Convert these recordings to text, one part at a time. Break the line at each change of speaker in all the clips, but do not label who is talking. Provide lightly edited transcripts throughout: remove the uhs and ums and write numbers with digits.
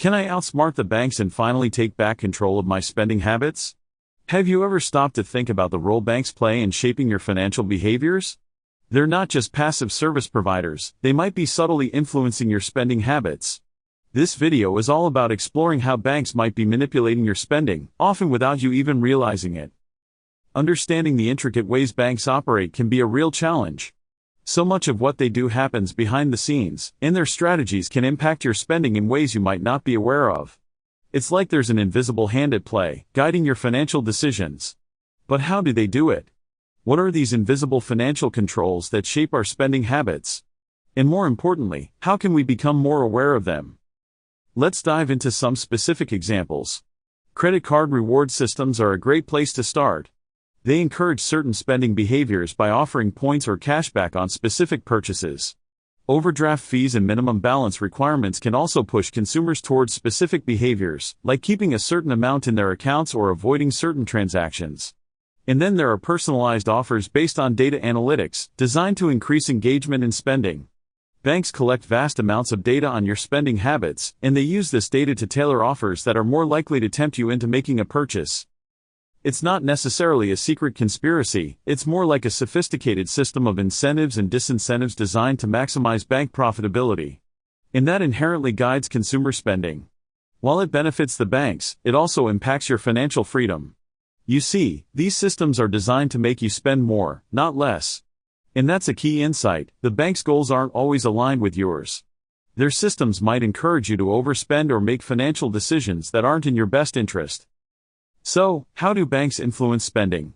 Can I outsmart the banks and finally take back control of my spending habits? Have you ever stopped to think about the role banks play in shaping your financial behaviors? They're not just passive service providers, they might be subtly influencing your spending habits. This video is all about exploring how banks might be manipulating your spending, often without you even realizing it. Understanding the intricate ways banks operate can be a real challenge. So much of what they do happens behind the scenes, and their strategies can impact your spending in ways you might not be aware of. It's like there's an invisible hand at play, guiding your financial decisions. But how do they do it? What are these invisible financial controls that shape our spending habits? And more importantly, how can we become more aware of them? Let's dive into some specific examples. Credit card reward systems are a great place to start. They encourage certain spending behaviors by offering points or cashback on specific purchases. Overdraft fees and minimum balance requirements can also push consumers towards specific behaviors, like keeping a certain amount in their accounts or avoiding certain transactions. And then there are personalized offers based on data analytics, designed to increase engagement in spending. Banks collect vast amounts of data on your spending habits, and they use this data to tailor offers that are more likely to tempt you into making a purchase. It's not necessarily a secret conspiracy, it's more like a sophisticated system of incentives and disincentives designed to maximize bank profitability. And that inherently guides consumer spending. While it benefits the banks, it also impacts your financial freedom. You see, these systems are designed to make you spend more, not less. And that's a key insight: the bank's goals aren't always aligned with yours. Their systems might encourage you to overspend or make financial decisions that aren't in your best interest. So, how do banks influence spending?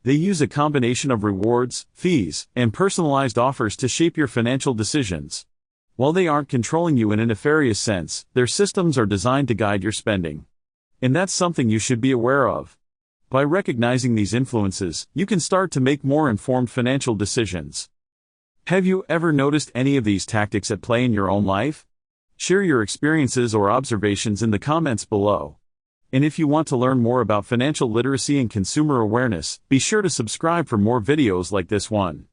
They use a combination of rewards, fees, and personalized offers to shape your financial decisions. While they aren't controlling you in a nefarious sense, their systems are designed to guide your spending. And that's something you should be aware of. By recognizing these influences, you can start to make more informed financial decisions. Have you ever noticed any of these tactics at play in your own life? Share your experiences or observations in the comments below. And if you want to learn more about financial literacy and consumer awareness, be sure to subscribe for more videos like this one.